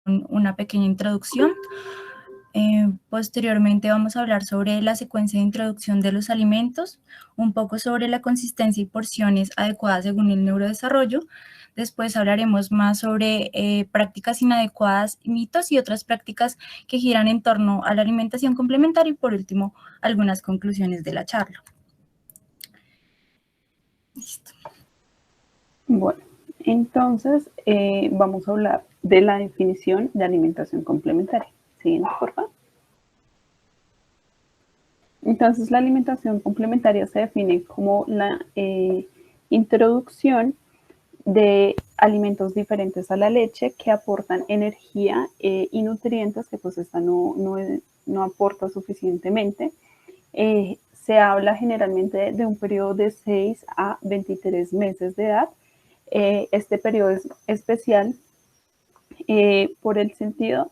una pequeña introducción. Posteriormente vamos a hablar sobre la secuencia de introducción de los alimentos, un poco sobre la consistencia y porciones adecuadas según el neurodesarrollo. Después hablaremos más sobre prácticas inadecuadas, mitos y otras prácticas que giran en torno a la alimentación complementaria y por último algunas conclusiones de la charla. Listo. Bueno, entonces vamos a hablar de la definición de alimentación complementaria. Siguiente, por favor. Entonces, la alimentación complementaria se define como la introducción de alimentos diferentes a la leche que aportan energía y nutrientes que pues esta no aporta suficientemente. Se habla generalmente de un periodo de 6 a 23 meses de edad. Este periodo es especial por el sentido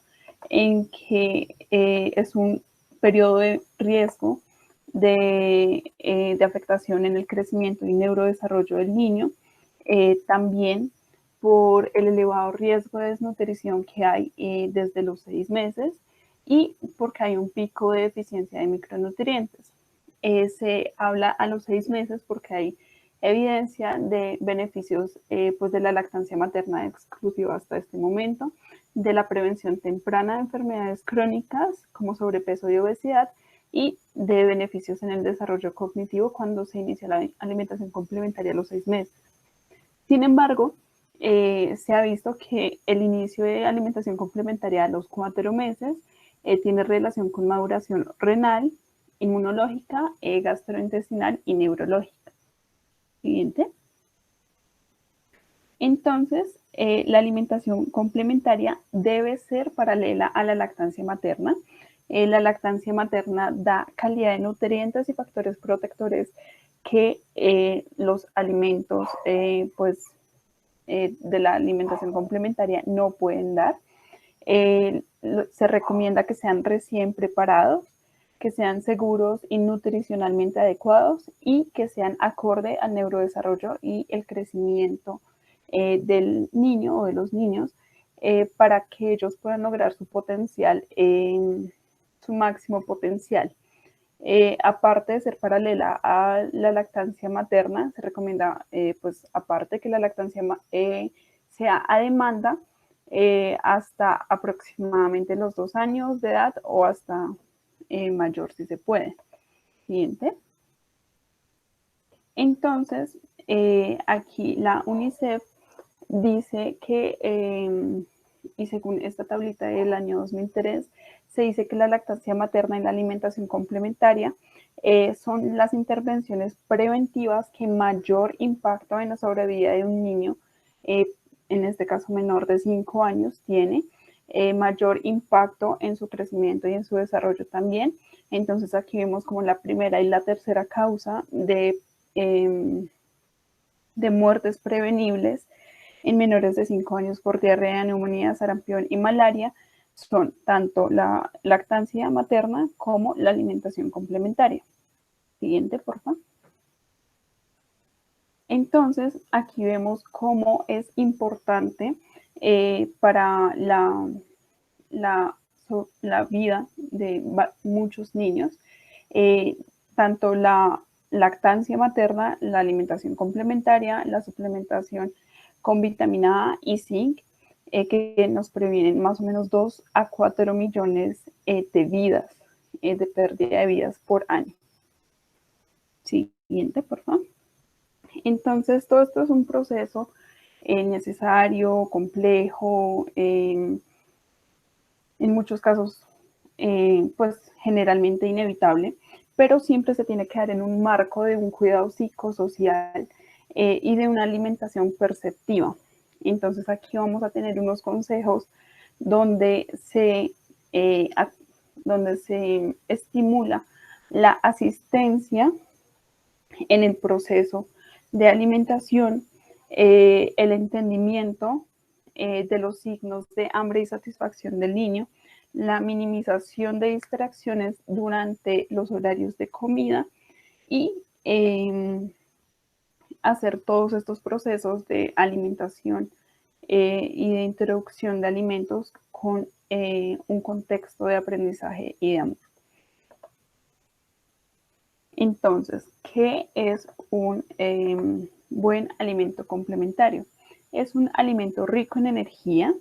en que es un periodo de riesgo de afectación en el crecimiento y neurodesarrollo del niño, también por el elevado riesgo de desnutrición que hay desde los 6 meses y porque hay un pico de deficiencia de micronutrientes. Se habla a los 6 meses porque hay evidencia de beneficios pues de la lactancia materna exclusiva hasta este momento, de la prevención temprana de enfermedades crónicas como sobrepeso y obesidad y de beneficios en el desarrollo cognitivo cuando se inicia la alimentación complementaria a los 6 meses. Sin embargo, se ha visto que el inicio de alimentación complementaria a los 4 meses tiene relación con maduración renal, inmunológica, gastrointestinal y neurológica. Siguiente. Entonces, la alimentación complementaria debe ser paralela a la lactancia materna. La lactancia materna da calidad de nutrientes y factores protectores que los alimentos de la alimentación complementaria no pueden dar. Se recomienda que sean recién preparados, que sean seguros y nutricionalmente adecuados y que sean acorde al neurodesarrollo y el crecimiento del niño o de los niños para que ellos puedan lograr su potencial, su máximo potencial. Aparte de ser paralela a la lactancia materna, se recomienda, pues aparte que la lactancia sea a demanda hasta aproximadamente los 2 años de edad o hasta mayor si se puede. Siguiente. Entonces, aquí la UNICEF dice que, y según esta tablita del año 2003, se dice que la lactancia materna y la alimentación complementaria son las intervenciones preventivas que mayor impacto en la sobrevida de un niño, en este caso menor de 5 años, tiene mayor impacto en su crecimiento y en su desarrollo también. Entonces aquí vemos como la primera y la tercera causa de muertes prevenibles en menores de 5 años por diarrea, neumonía, sarampión y malaria son tanto la lactancia materna como la alimentación complementaria. Siguiente, por favor. Entonces, aquí vemos cómo es importante para la vida de muchos niños, tanto la lactancia materna, la alimentación complementaria, la suplementación con vitamina A y zinc, que nos previenen más o menos 2 a 4 millones de vidas, de pérdida de vidas por año. Siguiente, por favor. Entonces, todo esto es un proceso necesario, complejo, en muchos casos, pues generalmente inevitable, pero siempre se tiene que dar en un marco de un cuidado psicosocial y de una alimentación perceptiva. Entonces aquí vamos a tener unos consejos donde se estimula la asistencia en el proceso de alimentación, el entendimiento de los signos de hambre y satisfacción del niño, la minimización de distracciones durante los horarios de comida y hacer todos estos procesos de alimentación y de introducción de alimentos con un contexto de aprendizaje y de amor. Entonces, ¿qué es un buen alimento complementario? Es un alimento rico en energía,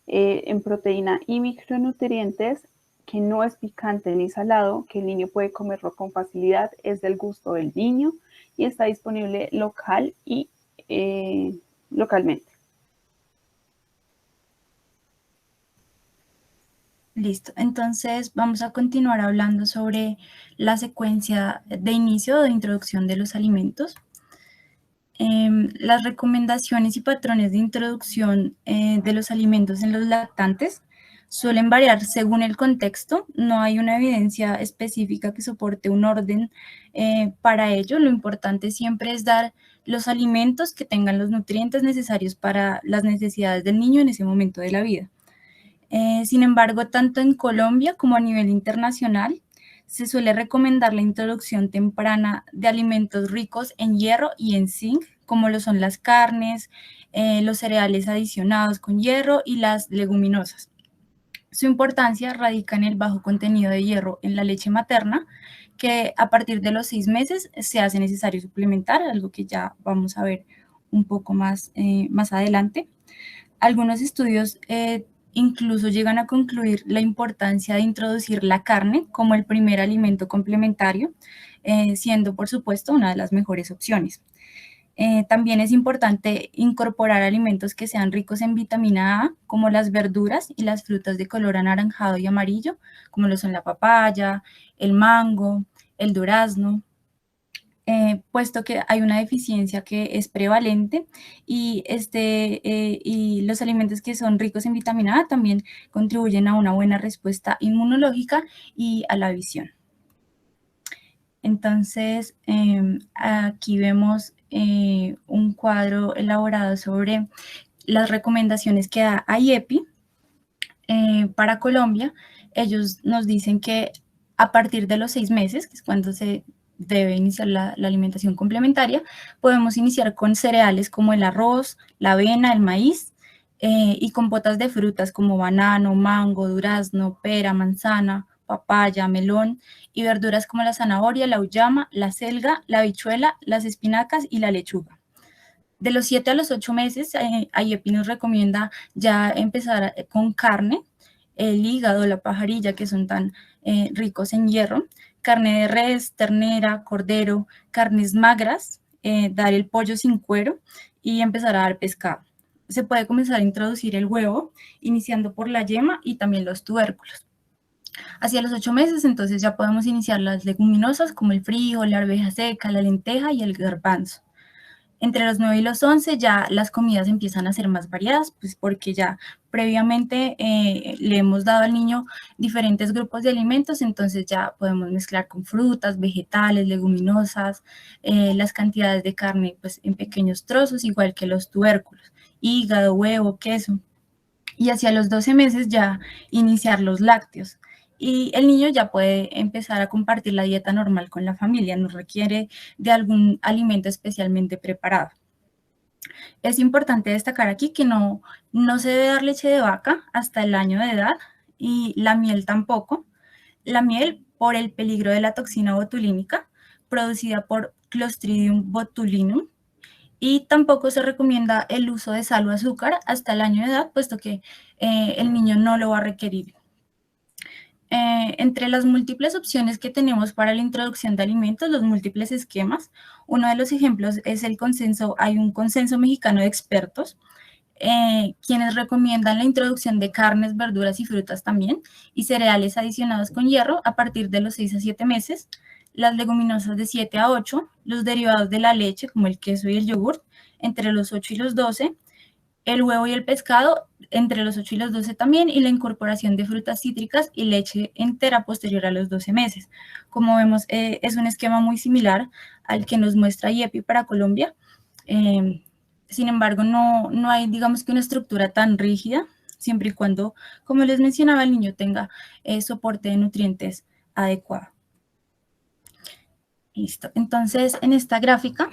en proteína y micronutrientes, que no es picante ni salado, que el niño puede comerlo con facilidad, es del gusto del niño y está disponible local y localmente. Listo, entonces vamos a continuar hablando sobre la secuencia de inicio o de introducción de los alimentos. Las recomendaciones y patrones de introducción de los alimentos en los lactantes suelen variar según el contexto. No hay una evidencia específica que soporte un orden para ello. Lo importante siempre es dar los alimentos que tengan los nutrientes necesarios para las necesidades del niño en ese momento de la vida. Sin embargo, tanto en Colombia como a nivel internacional, se suele recomendar la introducción temprana de alimentos ricos en hierro y en zinc, como lo son las carnes, los cereales adicionados con hierro y las leguminosas. Su importancia radica en el bajo contenido de hierro en la leche materna, que a partir de los 6 meses se hace necesario suplementar, algo que ya vamos a ver un poco más adelante. Algunos estudios incluso llegan a concluir la importancia de introducir la carne como el primer alimento complementario, siendo por supuesto una de las mejores opciones. También es importante incorporar alimentos que sean ricos en vitamina A, como las verduras y las frutas de color anaranjado y amarillo, como lo son la papaya, el mango, el durazno, puesto que hay una deficiencia que es prevalente y los alimentos que son ricos en vitamina A también contribuyen a una buena respuesta inmunológica y a la visión. Entonces, aquí vemos un cuadro elaborado sobre las recomendaciones que da IEPI para Colombia. Ellos nos dicen que a partir de los 6 meses, que es cuando se debe iniciar la alimentación complementaria, podemos iniciar con cereales como el arroz, la avena, el maíz, y compotas de frutas como banano, mango, durazno, pera, manzana, papaya, melón, y verduras como la zanahoria, la uyama, la selga, la habichuela, las espinacas y la lechuga. De los 7 a los 8 meses, IEPI nos recomienda ya empezar con carne, el hígado, la pajarilla, que son tan ricos en hierro, carne de res, ternera, cordero, carnes magras, dar el pollo sin cuero y empezar a dar pescado. Se puede comenzar a introducir el huevo, iniciando por la yema y también los tubérculos. Hacia los 8 meses, entonces ya podemos iniciar las leguminosas como el frijol, la arveja seca, la lenteja y el garbanzo. Entre los 9 y los 11 ya las comidas empiezan a ser más variadas, pues porque ya previamente le hemos dado al niño diferentes grupos de alimentos, entonces ya podemos mezclar con frutas, vegetales, leguminosas, las cantidades de carne pues en pequeños trozos, igual que los tubérculos, hígado, huevo, queso. Y hacia los 12 meses ya iniciar los lácteos. Y el niño ya puede empezar a compartir la dieta normal con la familia, no requiere de algún alimento especialmente preparado. Es importante destacar aquí que no se debe dar leche de vaca hasta el año de edad y la miel tampoco. La miel por el peligro de la toxina botulínica producida por Clostridium botulinum, y tampoco se recomienda el uso de sal o azúcar hasta el año de edad, puesto que el niño no lo va a requerir. Entre las múltiples opciones que tenemos para la introducción de alimentos, los múltiples esquemas, uno de los ejemplos es hay un consenso mexicano de expertos, quienes recomiendan la introducción de carnes, verduras y frutas también, y cereales adicionados con hierro a partir de los 6 a 7 meses, las leguminosas de 7 a 8, los derivados de la leche como el queso y el yogur entre los 8 y los 12, el huevo y el pescado entre los 8 y los 12 también, y la incorporación de frutas cítricas y leche entera posterior a los 12 meses. Como vemos, es un esquema muy similar al que nos muestra IEPI para Colombia. Sin embargo, no hay, digamos que una estructura tan rígida, siempre y cuando, como les mencionaba, el niño tenga soporte de nutrientes adecuado. Listo. Entonces, en esta gráfica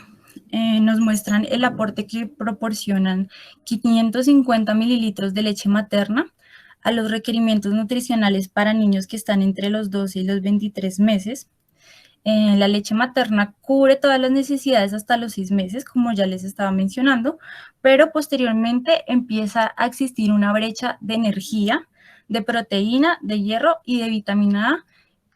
nos muestran el aporte que proporcionan 550 mililitros de leche materna a los requerimientos nutricionales para niños que están entre los 12 y los 23 meses. La leche materna cubre todas las necesidades hasta los 6 meses, como ya les estaba mencionando, pero posteriormente empieza a existir una brecha de energía, de proteína, de hierro y de vitamina A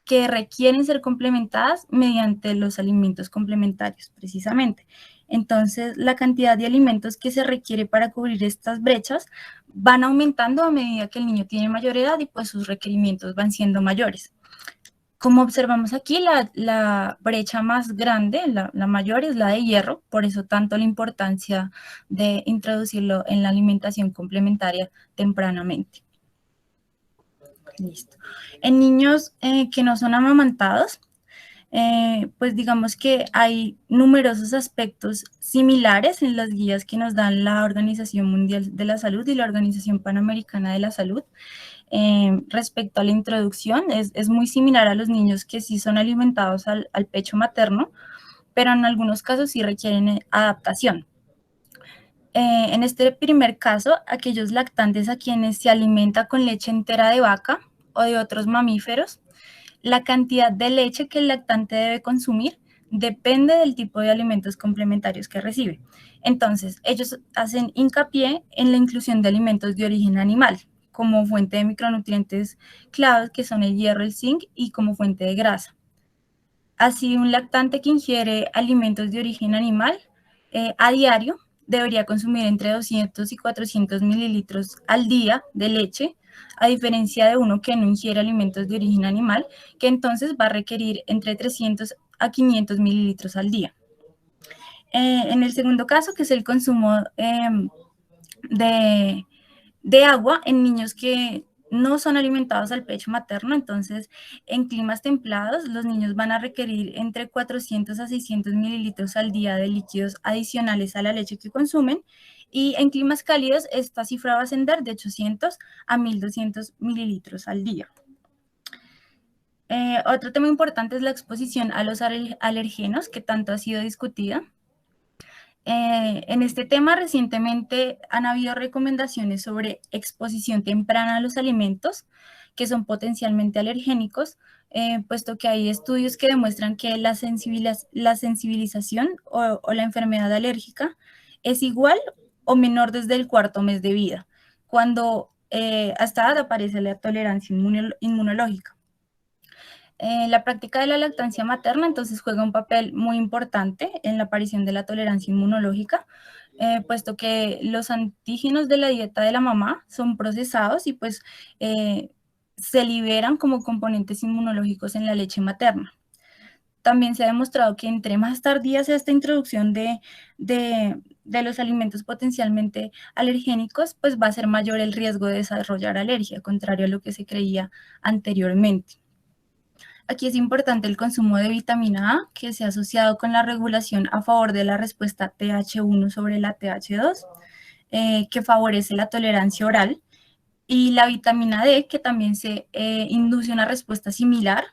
que requieren ser complementadas mediante los alimentos complementarios, precisamente. Entonces, la cantidad de alimentos que se requiere para cubrir estas brechas van aumentando a medida que el niño tiene mayor edad y pues sus requerimientos van siendo mayores. Como observamos aquí, la brecha más grande, la mayor, es la de hierro, por eso tanto la importancia de introducirlo en la alimentación complementaria tempranamente. Listo. En niños que no son amamantados, pues digamos que hay numerosos aspectos similares en las guías que nos dan la Organización Mundial de la Salud y la Organización Panamericana de la Salud. Respecto a la introducción, es muy similar a los niños que sí son alimentados al pecho materno, pero en algunos casos sí requieren adaptación. En este primer caso, aquellos lactantes a quienes se alimenta con leche entera de vaca o de otros mamíferos, la cantidad de leche que el lactante debe consumir depende del tipo de alimentos complementarios que recibe. Entonces, ellos hacen hincapié en la inclusión de alimentos de origen animal, como fuente de micronutrientes claves que son el hierro, el zinc y como fuente de grasa. Así, un lactante que ingiere alimentos de origen animal a diario debería consumir entre 200 y 400 mililitros al día de leche, a diferencia de uno que no ingiere alimentos de origen animal, que entonces va a requerir entre 300 a 500 mililitros al día. En el segundo caso, que es el consumo de agua en niños que no son alimentados al pecho materno, entonces en climas templados los niños van a requerir entre 400 a 600 mililitros al día de líquidos adicionales a la leche que consumen, y en climas cálidos esta cifra va a ascender de 800 a 1200 mililitros al día. Otro tema importante es la exposición a los alergenos, que tanto ha sido discutida. En este tema recientemente han habido recomendaciones sobre exposición temprana a los alimentos que son potencialmente alergénicos, puesto que hay estudios que demuestran que la sensibilización o la enfermedad alérgica es igual o menor desde el cuarto mes de vida, cuando hasta aparece la tolerancia inmunológica. La práctica de la lactancia materna entonces juega un papel muy importante en la aparición de la tolerancia inmunológica, puesto que los antígenos de la dieta de la mamá son procesados y pues se liberan como componentes inmunológicos en la leche materna. También se ha demostrado que entre más tardía sea esta introducción de los alimentos potencialmente alergénicos, pues va a ser mayor el riesgo de desarrollar alergia, contrario a lo que se creía anteriormente. Aquí es importante el consumo de vitamina A, que se ha asociado con la regulación a favor de la respuesta TH1 sobre la TH2, que favorece la tolerancia oral, y la vitamina D, que también se induce una respuesta similar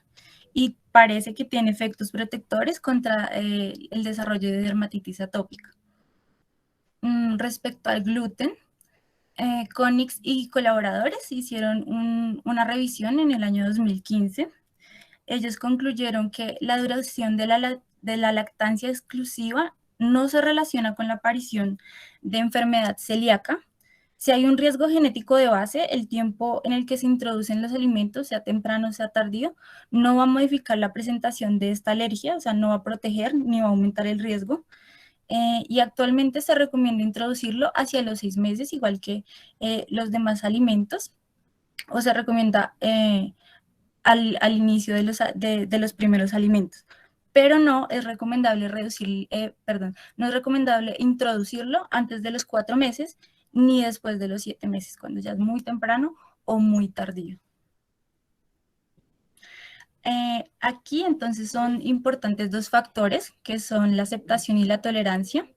y parece que tiene efectos protectores contra el desarrollo de dermatitis atópica. Respecto al gluten, Conix y colaboradores hicieron una revisión en el año 2015. Ellos concluyeron que la duración de la lactancia exclusiva no se relaciona con la aparición de enfermedad celíaca. Si hay un riesgo genético de base, el tiempo en el que se introducen los alimentos, sea temprano o sea tardío, no va a modificar la presentación de esta alergia, o sea, no va a proteger ni va a aumentar el riesgo. Y actualmente se recomienda introducirlo hacia los 6 meses, igual que los demás alimentos, o se recomienda al inicio de los primeros alimentos. Pero no es recomendable no es recomendable introducirlo antes de los 4 meses ni después de los 7 meses, cuando ya es muy temprano o muy tardío. Aquí entonces son importantes dos factores, que son la aceptación y la tolerancia.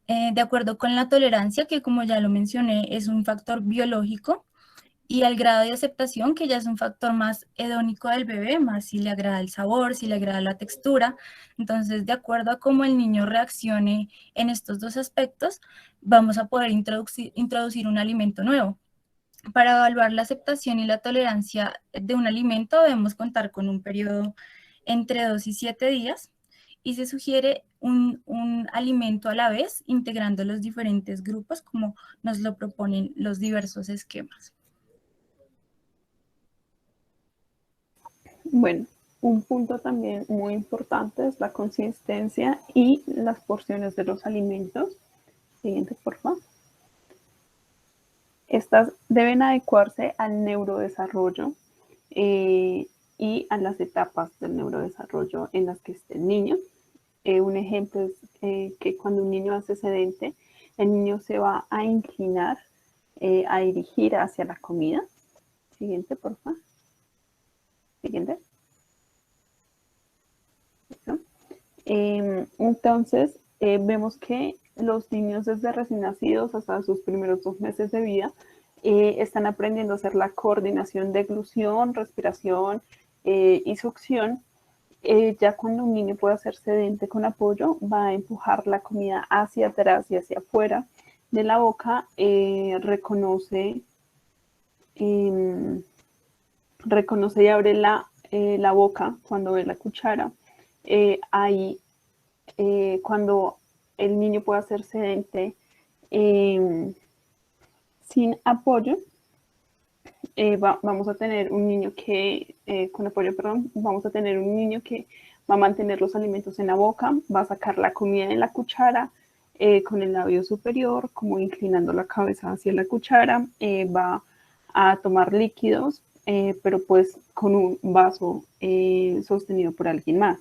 De acuerdo con la tolerancia, que como ya lo mencioné, es un factor biológico, y al grado de aceptación, que ya es un factor más hedónico del bebé, más si le agrada el sabor, si le agrada la textura. Entonces, de acuerdo a cómo el niño reaccione en estos dos aspectos, vamos a poder introducir un alimento nuevo. Para evaluar la aceptación y la tolerancia de un alimento debemos contar con un periodo entre 2 y 7 días y se sugiere un alimento a la vez, integrando los diferentes grupos como nos lo proponen los diversos esquemas. Bueno, un punto también muy importante es la consistencia y las porciones de los alimentos. Siguiente, por favor. Estas deben adecuarse al neurodesarrollo y a las etapas del neurodesarrollo en las que esté el niño. Un ejemplo es que cuando un niño hace sedente, el niño se va a inclinar, a dirigir hacia la comida. Siguiente, por favor. Siguiente. Entonces, vemos que los niños desde recién nacidos hasta sus primeros 2 meses de vida están aprendiendo a hacer la coordinación de eglución, respiración y succión. Ya cuando un niño puede hacer sedente con apoyo, va a empujar la comida hacia atrás y hacia afuera de la boca, reconoce y abre la boca cuando ve la cuchara. Ahí, cuando el niño puede hacer sedente sin apoyo, vamos a tener un niño que, con apoyo, perdón, vamos a tener un niño que va a mantener los alimentos en la boca, va a sacar la comida en la cuchara con el labio superior, como inclinando la cabeza hacia la cuchara, va a tomar líquidos, pero pues con un vaso sostenido por alguien más.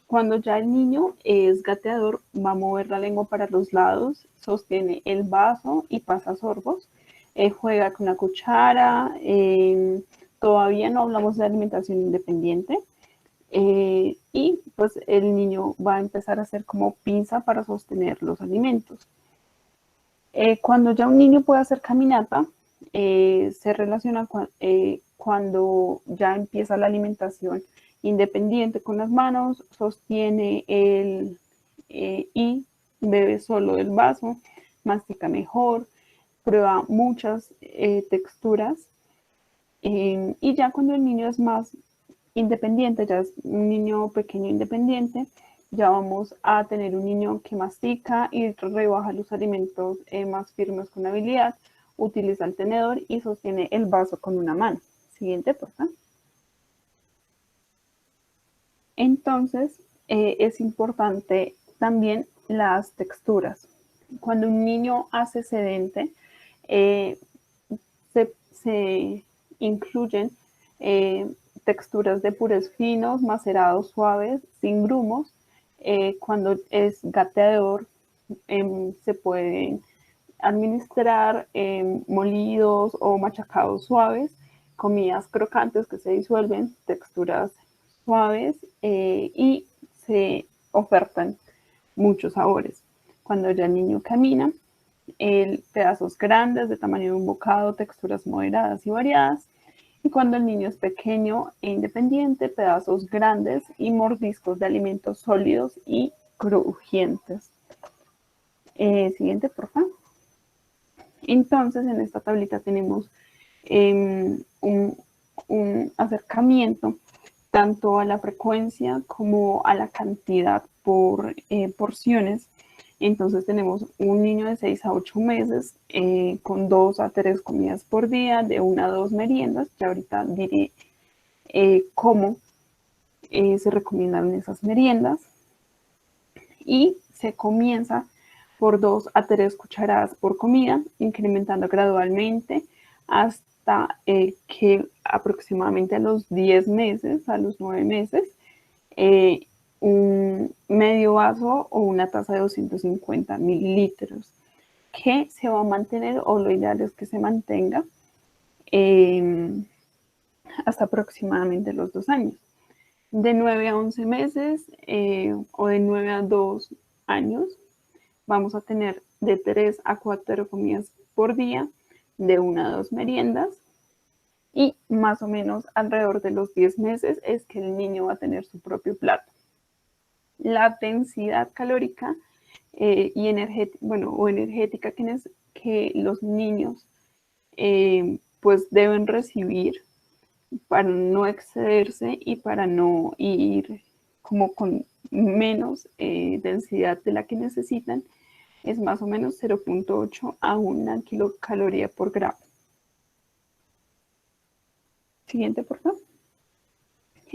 Cuando ya el niño es gateador, va a mover la lengua para los lados, sostiene el vaso y pasa sorbos. Juega con la cuchara. Todavía no hablamos de alimentación independiente. Y pues el niño va a empezar a hacer como pinza para sostener los alimentos. Cuando ya un niño puede hacer caminata, se relaciona cuando ya empieza la alimentación independiente con las manos, sostiene y bebe solo del vaso, mastica mejor, prueba muchas texturas y ya cuando el niño es más independiente, ya es un niño pequeño independiente, ya vamos a tener un niño que mastica y rebaja los alimentos más firmes con habilidad, utiliza el tenedor y sostiene el vaso con una mano. Siguiente, por favor. Entonces, es importante también las texturas. Cuando un niño hace sedente, se incluyen texturas de purés finos, macerados suaves, sin grumos. Cuando es gateador, se pueden administrar molidos o machacados suaves, comidas crocantes que se disuelven, texturas suaves y se ofertan muchos sabores. Cuando ya el niño camina, pedazos grandes de tamaño de un bocado, texturas moderadas y variadas. Y cuando el niño es pequeño e independiente, pedazos grandes y mordiscos de alimentos sólidos y crujientes. Siguiente, por favor. Entonces, en esta tablita tenemos un acercamiento tanto a la frecuencia como a la cantidad por porciones. Entonces tenemos un niño de 6 a 8 meses con 2 a 3 comidas por día, de 1 a 2 meriendas, que ahorita diré cómo se recomiendan esas meriendas. Y se comienza por 2 a 3 cucharadas por comida, incrementando gradualmente hasta que aproximadamente a los 10 meses, a los 9 meses, un medio vaso o una taza de 250 mililitros, que se va a mantener, o lo ideal es que se mantenga hasta aproximadamente los 2 años. De 9 a 11 meses o de 9 a 2 años, vamos a tener de 3 a 4 comidas por día, de 1 a 2 meriendas. y más o menos alrededor de los 10 meses es que el niño va a tener su propio plato. La densidad calórica y energética que los niños pues deben recibir para no excederse y para no ir como con menos densidad de la que necesitan, es más o menos 0.8 a 1 kilocaloría por gramo. Siguiente, por favor.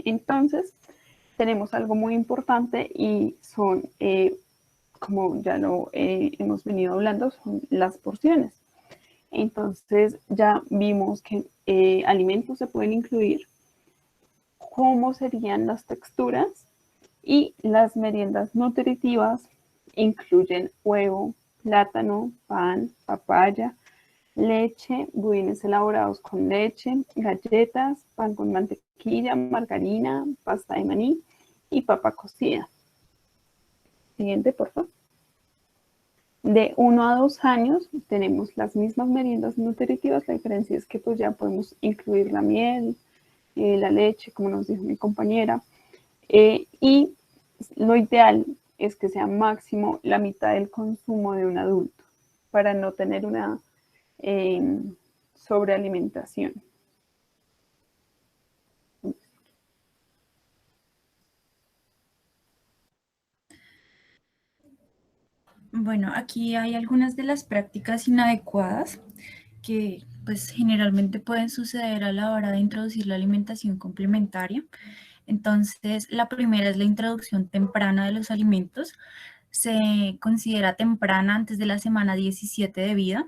Entonces, tenemos algo muy importante y son, como ya lo hemos venido hablando, son las porciones. Entonces, ya vimos que alimentos se pueden incluir, cómo serían las texturas, y las meriendas nutritivas incluyen huevo, plátano, pan, papaya, leche, budines elaborados con leche, galletas, pan con mantequilla, margarina, pasta de maní y papa cocida. Siguiente, por favor. De 1 a 2 años tenemos las mismas meriendas nutritivas, la diferencia es que pues ya podemos incluir la miel, la leche, como nos dijo mi compañera, y lo ideal es que sea máximo la mitad del consumo de un adulto para no tener una sobrealimentación. Bueno, aquí hay algunas de las prácticas inadecuadas que pues generalmente pueden suceder a la hora de introducir la alimentación complementaria. Entonces, la primera es la introducción temprana de los alimentos. Se considera temprana antes de la semana 17 de vida,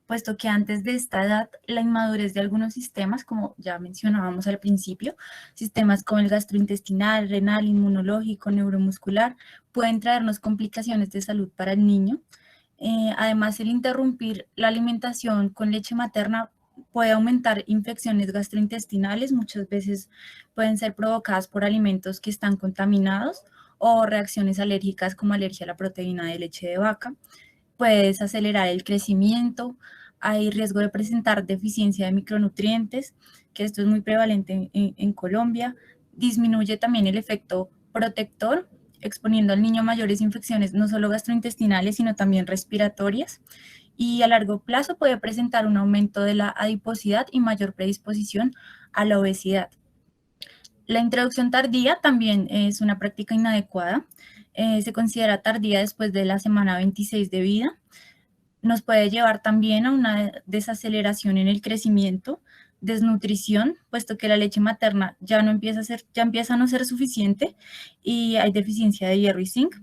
puesto que antes de esta edad la inmadurez de algunos sistemas, como ya mencionábamos al principio, sistemas como el gastrointestinal, renal, inmunológico, neuromuscular, pueden traernos complicaciones de salud para el niño. Además, el interrumpir la alimentación con leche materna puede aumentar infecciones gastrointestinales, muchas veces pueden ser provocadas por alimentos que están contaminados o reacciones alérgicas como alergia a la proteína de leche de vaca. Puede desacelerar el crecimiento, hay riesgo de presentar deficiencia de micronutrientes, que esto es muy prevalente en Colombia. Disminuye también el efecto protector, exponiendo al niño a mayores infecciones, no solo gastrointestinales, sino también respiratorias. Y a largo plazo puede presentar un aumento de la adiposidad y mayor predisposición a la obesidad. La introducción tardía también es una práctica inadecuada. Se considera tardía después de la semana 26 de vida. Nos puede llevar también a una desaceleración en el crecimiento, desnutrición, puesto que la leche materna ya empieza a no ser suficiente y hay deficiencia de hierro y zinc.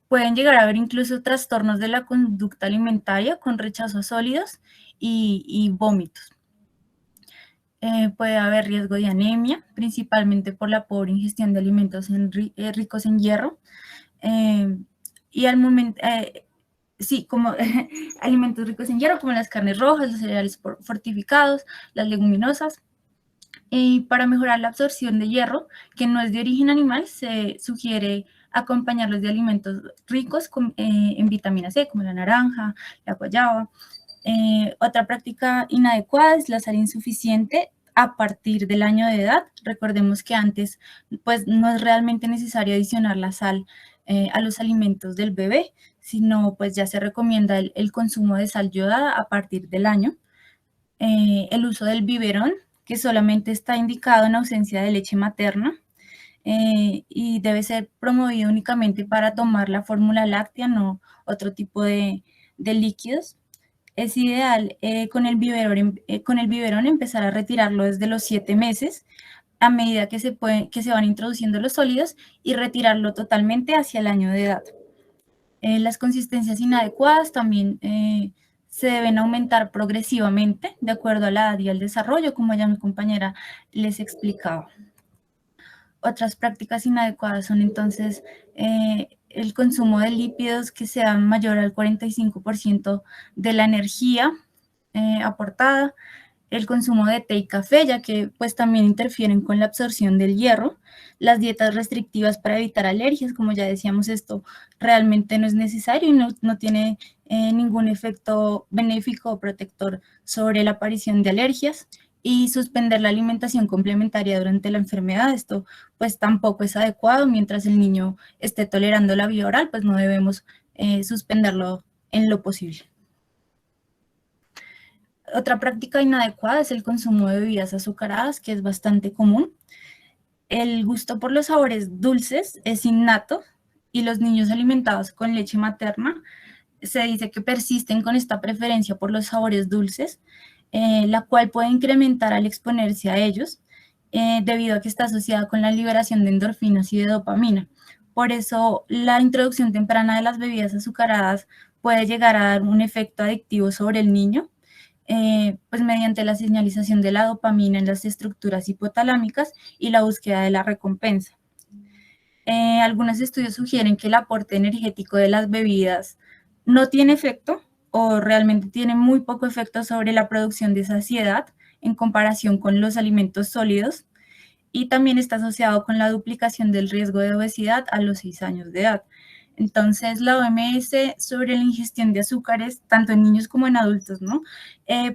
Pueden llegar a haber incluso trastornos de la conducta alimentaria con rechazo a sólidos y vómitos. Puede haber riesgo de anemia, principalmente por la pobre ingestión de alimentos ricos en hierro. Y al momento, sí, como alimentos ricos en hierro, como las carnes rojas, los cereales fortificados, las leguminosas. Y para mejorar la absorción de hierro, que no es de origen animal, se sugiere acompañarlos de alimentos ricos en vitamina C, como la naranja, la guayaba. Otra práctica inadecuada es la sal insuficiente a partir del año de edad. Recordemos que antes pues, no es realmente necesario adicionar la sal a los alimentos del bebé, sino pues ya se recomienda el consumo de sal yodada a partir del año. El uso del biberón, que solamente está indicado en ausencia de leche materna, y debe ser promovido únicamente para tomar la fórmula láctea, no otro tipo de líquidos. Es ideal con el biberón empezar a retirarlo desde los 7 meses, a medida que se van introduciendo los sólidos, y retirarlo totalmente hacia el año de edad. Las consistencias inadecuadas también se deben aumentar progresivamente de acuerdo a la edad y al desarrollo, como ya mi compañera les explicaba. Otras prácticas inadecuadas son entonces el consumo de lípidos que sea mayor al 45% de la energía aportada, el consumo de té y café, ya que pues también interfieren con la absorción del hierro, las dietas restrictivas para evitar alergias, como ya decíamos, esto realmente no es necesario y no tiene ningún efecto benéfico o protector sobre la aparición de alergias, y suspender la alimentación complementaria durante la enfermedad. Esto pues tampoco es adecuado. Mientras el niño esté tolerando la vía oral, pues no debemos suspenderlo en lo posible. Otra práctica inadecuada es el consumo de bebidas azucaradas, que es bastante común. El gusto por los sabores dulces es innato, y los niños alimentados con leche materna se dice que persisten con esta preferencia por los sabores dulces, la cual puede incrementar al exponerse a ellos, debido a que está asociada con la liberación de endorfinas y de dopamina. Por eso, la introducción temprana de las bebidas azucaradas puede llegar a dar un efecto adictivo sobre el niño, pues mediante la señalización de la dopamina en las estructuras hipotalámicas y la búsqueda de la recompensa. Algunos estudios sugieren que el aporte energético de las bebidas no tiene efecto, o realmente tiene muy poco efecto sobre la producción de saciedad en comparación con los alimentos sólidos, y también está asociado con la duplicación del riesgo de obesidad a los 6 años de edad. Entonces, la OMS sobre la ingestión de azúcares, tanto en niños como en adultos, ¿no?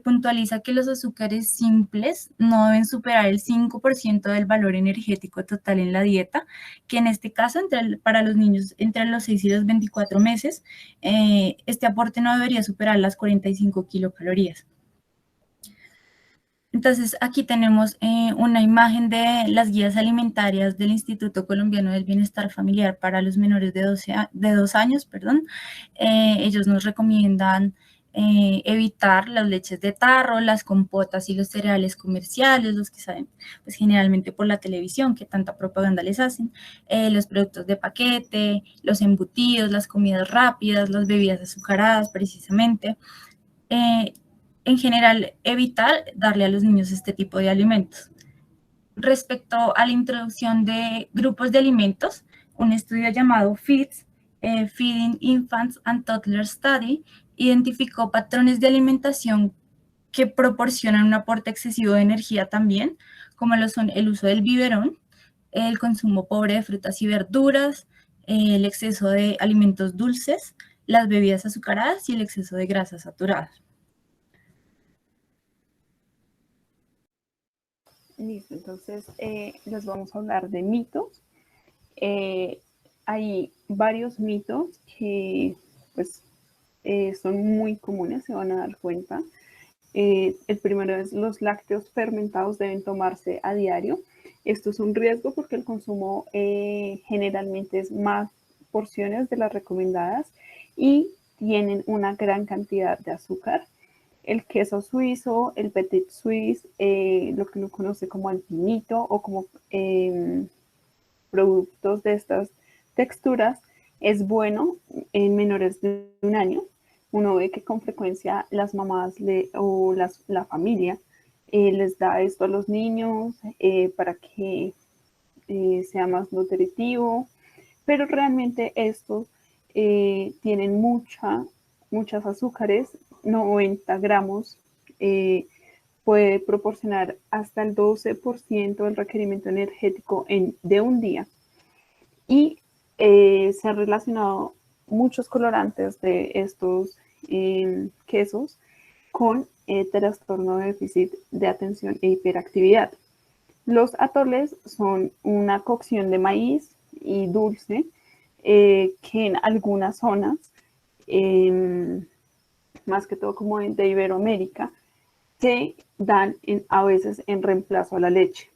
Puntualiza que los azúcares simples no deben superar el 5% del valor energético total en la dieta, que en este caso, para los niños entre los 6 y los 24 meses, este aporte no debería superar las 45 kilocalorías. Entonces, aquí tenemos una imagen de las guías alimentarias del Instituto Colombiano del Bienestar Familiar para los menores de 2 años, perdón. Ellos nos recomiendan evitar las leches de tarro, las compotas y los cereales comerciales, los que saben, pues generalmente por la televisión, que tanta propaganda les hacen, los productos de paquete, los embutidos, las comidas rápidas, las bebidas azucaradas, precisamente. Eh, en general, evitar darle a los niños este tipo de alimentos. Respecto a la introducción de grupos de alimentos, un estudio llamado FITS, Feeding Infants and Toddlers Study, identificó patrones de alimentación que proporcionan un aporte excesivo de energía también, como lo son el uso del biberón, el consumo pobre de frutas y verduras, el exceso de alimentos dulces, las bebidas azucaradas y el exceso de grasas saturadas. Listo, entonces les vamos a hablar de mitos. Hay varios mitos que pues son muy comunes, se van a dar cuenta. El primero es: los lácteos fermentados deben tomarse a diario. Esto es un riesgo porque el consumo generalmente es más porciones de las recomendadas y tienen una gran cantidad de azúcar. El queso suizo, el petit suisse, lo que uno conoce como alpinito o como productos de estas texturas, es bueno en menores de 1 año. Uno ve que con frecuencia las mamás o la familia les da esto a los niños para que sea más nutritivo, pero realmente estos tienen muchas azúcares. 90 gramos puede proporcionar hasta el 12% del requerimiento energético de un día. Y se han relacionado muchos colorantes de estos quesos con trastorno de déficit de atención e hiperactividad. Los atoles son una cocción de maíz y dulce que en algunas zonas, más que todo como de Iberoamérica, se dan a veces en reemplazo a la leche.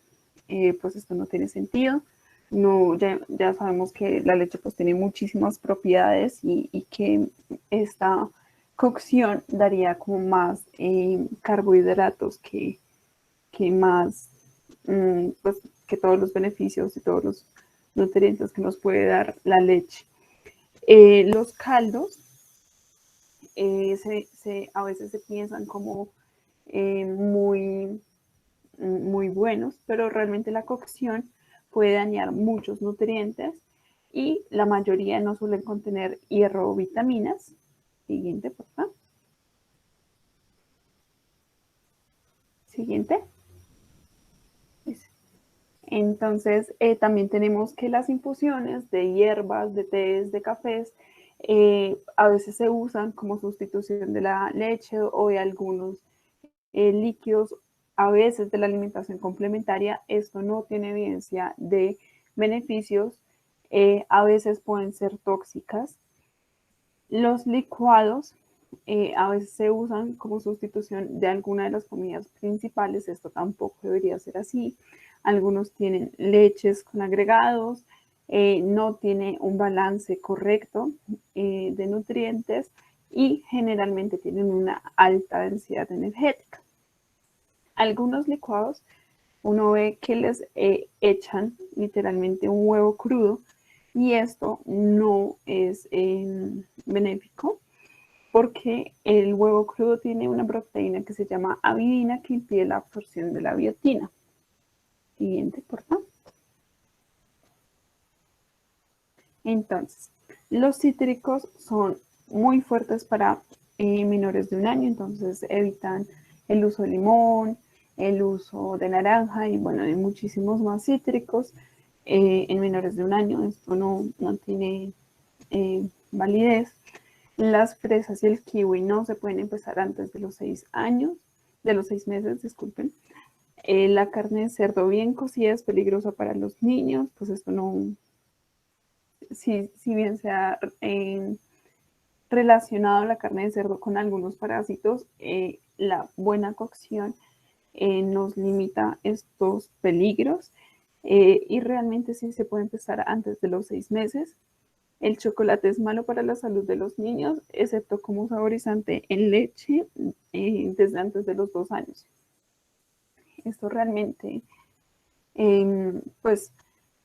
Pues esto no tiene sentido. No, ya sabemos que la leche pues tiene muchísimas propiedades y que esta cocción daría como más carbohidratos que más, pues que todos los beneficios y todos los nutrientes que nos puede dar la leche. Los caldos a veces se piensan como muy buenos, pero realmente la cocción puede dañar muchos nutrientes y la mayoría no suelen contener hierro o vitaminas. Siguiente, por favor. Siguiente. Entonces, también tenemos que las infusiones de hierbas, de tés, de cafés, A veces se usan como sustitución de la leche o de algunos líquidos, a veces de la alimentación complementaria. Esto no tiene evidencia de beneficios, a veces pueden ser tóxicas. Los licuados a veces se usan como sustitución de alguna de las comidas principales. Esto tampoco debería ser así. Algunos tienen leches con agregados, no tiene un balance correcto de nutrientes y generalmente tienen una alta densidad energética. Algunos licuados uno ve que les echan literalmente un huevo crudo y esto no es benéfico porque el huevo crudo tiene una proteína que se llama avidina que impide la absorción de la biotina. Siguiente, por favor. Entonces, los cítricos son muy fuertes para menores de 1 año, entonces evitan el uso de limón, el uso de naranja y bueno, de muchísimos más cítricos en menores de 1 año. Esto no tiene validez. Las fresas y el kiwi no se pueden empezar antes de los 6 meses, disculpen. La carne de cerdo bien cocida es peligrosa para los niños, pues esto no, si bien se ha relacionado la carne de cerdo con algunos parásitos, la buena cocción nos limita estos peligros y realmente sí se puede empezar antes de los 6 meses. El chocolate es malo para la salud de los niños, excepto como saborizante en leche desde antes de los 2 años. Esto realmente, pues,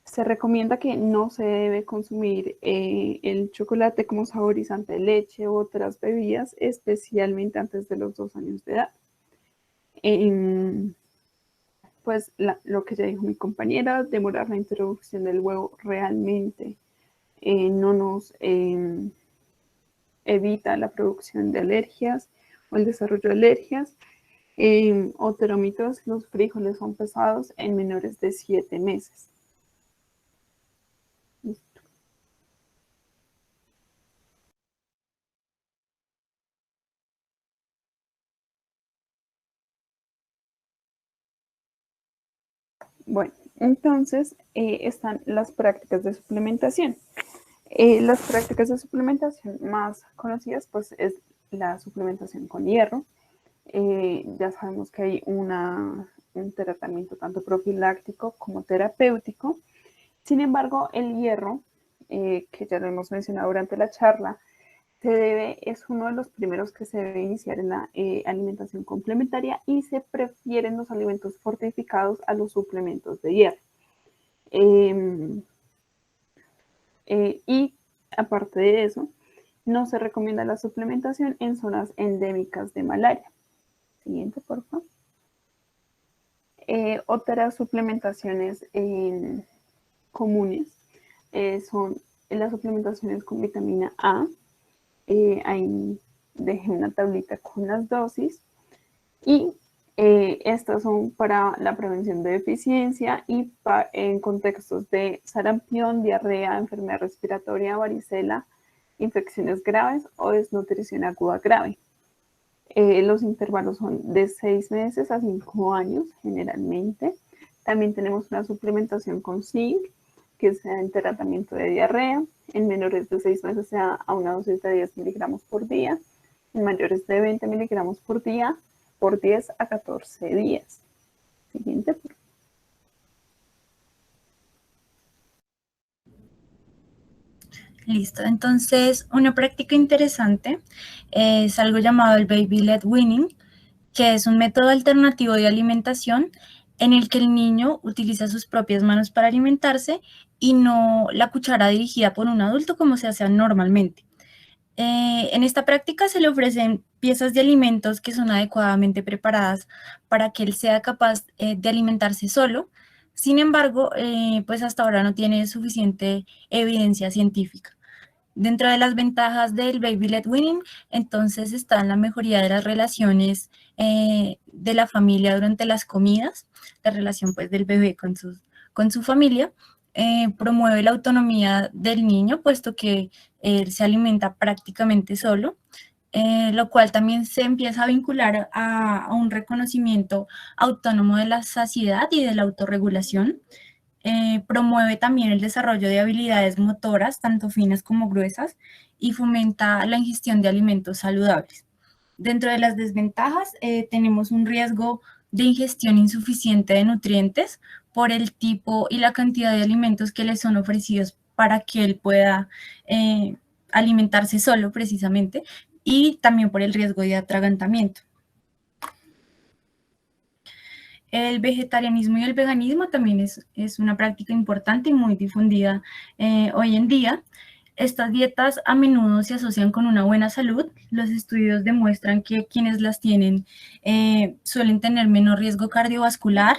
se recomienda que no se debe consumir el chocolate como saborizante de leche u otras bebidas, especialmente antes de los 2 años de edad. Pues lo que ya dijo mi compañera, demorar la introducción del huevo realmente no nos evita la producción de alergias o el desarrollo de alergias. Otro mito es los frijoles son pesados en menores de 7 meses. Listo. Bueno, entonces están las prácticas de suplementación. Las prácticas de suplementación más conocidas pues es la suplementación con hierro. Ya sabemos que hay un tratamiento tanto profiláctico como terapéutico. Sin embargo, el hierro, que ya lo hemos mencionado durante la charla, es uno de los primeros que se debe iniciar en la alimentación complementaria y se prefieren los alimentos fortificados a los suplementos de hierro. Y aparte de eso, no se recomienda la suplementación en zonas endémicas de malaria. Siguiente, por favor. Otras suplementaciones comunes son las suplementaciones con vitamina A. Ahí dejé una tablita con las dosis y estas son para la prevención de deficiencia y en contextos de sarampión, diarrea, enfermedad respiratoria, varicela, infecciones graves o desnutrición aguda grave. Los intervalos son de 6 meses a 5 años generalmente. También tenemos una suplementación con zinc, que sea en tratamiento de diarrea. En menores de 6 meses sea a una dosis de 10 miligramos por día. En mayores de 20 miligramos por día por 10 a 14 días. Siguiente. Listo, entonces una práctica interesante es algo llamado el Baby-led Weaning, que es un método alternativo de alimentación en el que el niño utiliza sus propias manos para alimentarse y no la cuchara dirigida por un adulto como se hace normalmente. En esta práctica se le ofrecen piezas de alimentos que son adecuadamente preparadas para que él sea capaz de alimentarse solo. Sin embargo, pues hasta ahora no tiene suficiente evidencia científica. Dentro de las ventajas del Baby-led Weaning, entonces está la mejoría de las relaciones de la familia durante las comidas, la relación pues del bebé con su familia. promueve la autonomía del niño, puesto que él se alimenta prácticamente solo, lo cual también se empieza a vincular a un reconocimiento autónomo de la saciedad y de la autorregulación. Promueve también el desarrollo de habilidades motoras, tanto finas como gruesas, y fomenta la ingestión de alimentos saludables. Dentro de las desventajas, tenemos un riesgo de ingestión insuficiente de nutrientes por el tipo y la cantidad de alimentos que le son ofrecidos para que él pueda alimentarse solo, precisamente, y también por el riesgo de atragantamiento. El vegetarianismo y el veganismo también es una práctica importante y muy difundida hoy en día. Estas dietas a menudo se asocian con una buena salud. Los estudios demuestran que quienes las tienen suelen tener menor riesgo cardiovascular,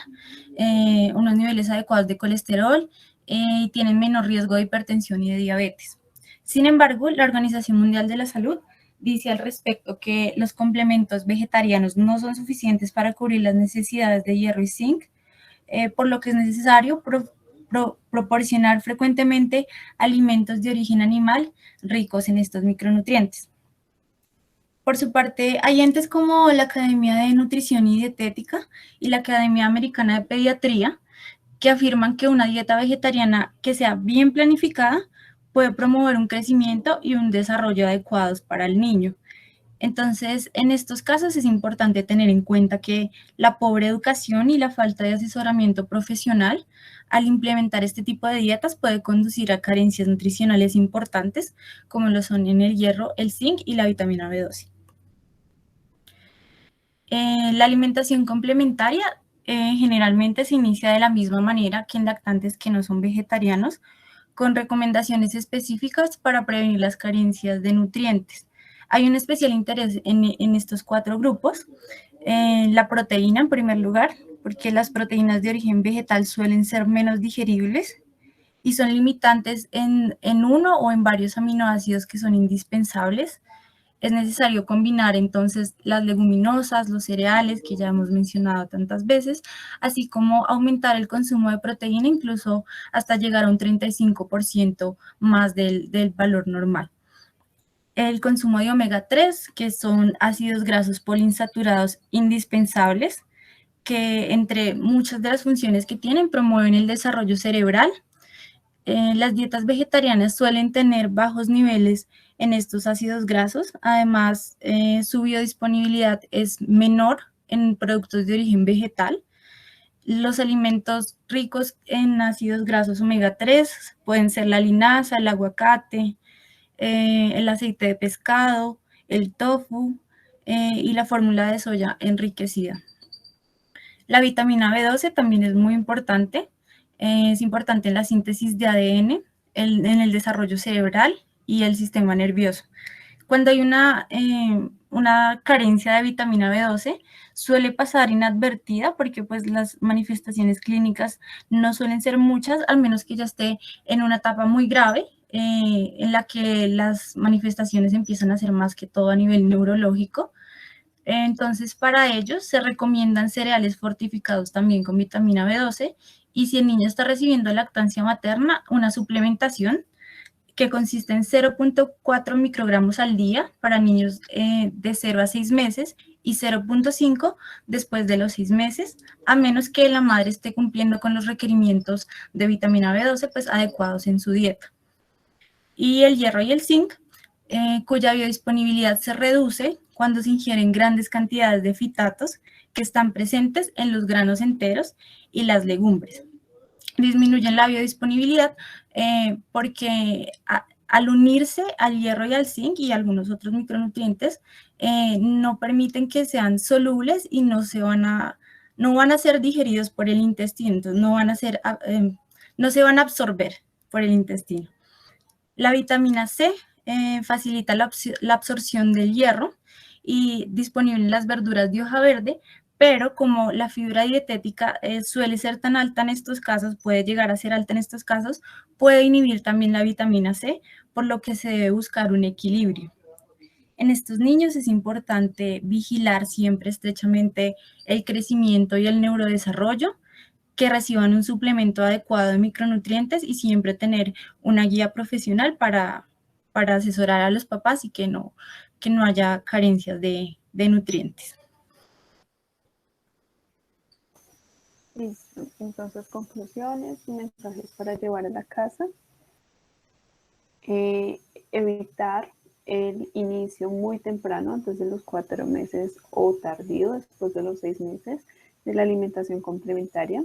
unos niveles adecuados de colesterol y tienen menor riesgo de hipertensión y de diabetes. Sin embargo, la Organización Mundial de la Salud dice al respecto que los complementos vegetarianos no son suficientes para cubrir las necesidades de hierro y zinc, por lo que es necesario proporcionar frecuentemente alimentos de origen animal ricos en estos micronutrientes. Por su parte, hay entes como la Academia de Nutrición y Dietética y la Academia Americana de Pediatría que afirman que una dieta vegetariana que sea bien planificada puede promover un crecimiento y un desarrollo adecuados para el niño. Entonces, en estos casos es importante tener en cuenta que la pobre educación y la falta de asesoramiento profesional al implementar este tipo de dietas puede conducir a carencias nutricionales importantes, como lo son en el hierro, el zinc y la vitamina B12. La alimentación complementaria generalmente se inicia de la misma manera que en lactantes que no son vegetarianos, con recomendaciones específicas para prevenir las carencias de nutrientes. Hay un especial interés en estos 4 grupos. La proteína, en primer lugar, porque las proteínas de origen vegetal suelen ser menos digeribles y son limitantes en uno o en varios aminoácidos que son indispensables. Es necesario combinar entonces las leguminosas, los cereales, que ya hemos mencionado tantas veces, así como aumentar el consumo de proteína, incluso hasta llegar a un 35% más del valor normal. El consumo de omega 3, que son ácidos grasos poliinsaturados indispensables, que entre muchas de las funciones que tienen promueven el desarrollo cerebral. Las dietas vegetarianas suelen tener bajos niveles en estos ácidos grasos, además su biodisponibilidad es menor en productos de origen vegetal. Los alimentos ricos en ácidos grasos omega 3 pueden ser la linaza, el aguacate, el aceite de pescado, el tofu y la fórmula de soya enriquecida. La vitamina B12 también es muy importante. Es importante en la síntesis de ADN, en el desarrollo cerebral y el sistema nervioso. Cuando hay una carencia de vitamina B12, suele pasar inadvertida porque pues las manifestaciones clínicas no suelen ser muchas, al menos que ya esté en una etapa muy grave, en la que las manifestaciones empiezan a ser más que todo a nivel neurológico. Entonces, para ellos se recomiendan cereales fortificados también con vitamina B12 y si el niño está recibiendo lactancia materna, una suplementación que consiste en 0.4 microgramos al día para niños de 0 a 6 meses y 0.5 después de los 6 meses, a menos que la madre esté cumpliendo con los requerimientos de vitamina B12 pues, adecuados en su dieta. Y el hierro y el zinc, cuya biodisponibilidad se reduce cuando se ingieren grandes cantidades de fitatos que están presentes en los granos enteros y las legumbres. Disminuyen la biodisponibilidad porque al unirse al hierro y al zinc y algunos otros micronutrientes, no permiten que sean solubles y no van a ser digeridos por el intestino, entonces no se van a absorber por el intestino. La vitamina C facilita la absorción del hierro y disponible en las verduras de hoja verde, pero como la fibra dietética suele ser tan alta en estos casos, puede llegar a ser alta en estos casos, puede inhibir también la vitamina C, por lo que se debe buscar un equilibrio. En estos niños es importante vigilar siempre estrechamente el crecimiento y el neurodesarrollo, que reciban un suplemento adecuado de micronutrientes y siempre tener una guía profesional para asesorar a los papás y que no haya carencias de nutrientes. Listo. Entonces, conclusiones y mensajes para llevar a la casa. Evitar el inicio muy temprano, antes de los 4 meses, o tardío, después de los 6 meses, de la alimentación complementaria.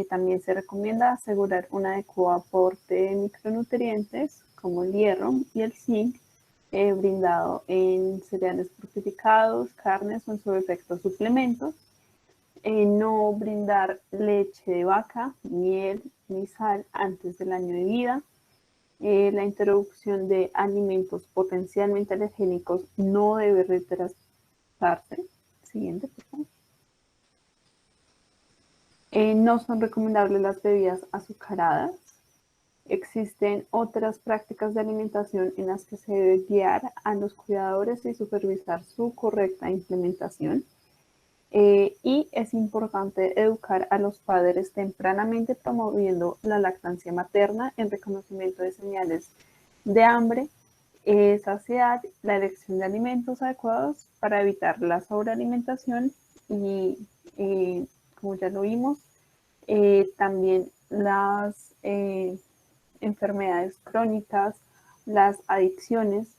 También se recomienda asegurar un adecuado aporte de micronutrientes como el hierro y el zinc, brindado en cereales fortificados, carnes o en su efecto suplementos. No brindar leche de vaca, miel ni sal antes del año de vida. La introducción de alimentos potencialmente alergénicos no debe retrasarse. Siguiente, por favor. No son recomendables las bebidas azucaradas. Existen otras prácticas de alimentación en las que se debe guiar a los cuidadores y supervisar su correcta implementación. Y es importante educar a los padres tempranamente promoviendo la lactancia materna en reconocimiento de señales de hambre, saciedad, la elección de alimentos adecuados para evitar la sobrealimentación y, como ya lo vimos, también las enfermedades crónicas, las adicciones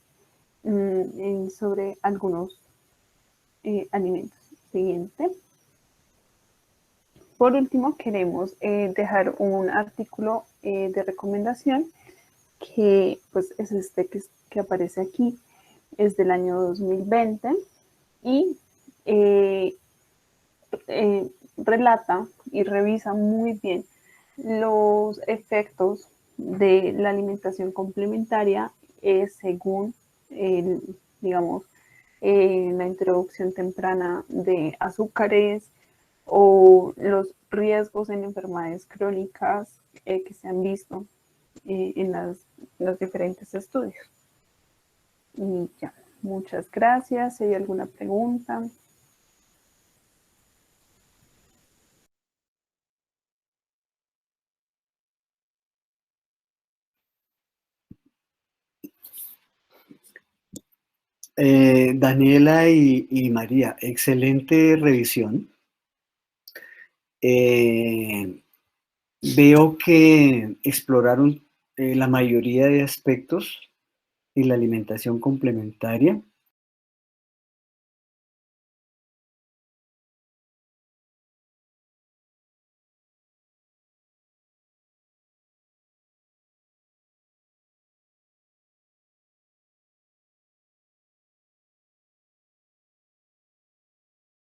sobre algunos alimentos. Siguiente. Por último, queremos dejar un artículo de recomendación que pues, es este que aparece aquí, es del año 2020 y relata y revisa muy bien los efectos de la alimentación complementaria según, digamos, la introducción temprana de azúcares o los riesgos en enfermedades crónicas que se han visto en los diferentes estudios. Y ya, muchas gracias. Si hay alguna pregunta. Daniela y María, excelente revisión. Veo que exploraron la mayoría de aspectos en la alimentación complementaria.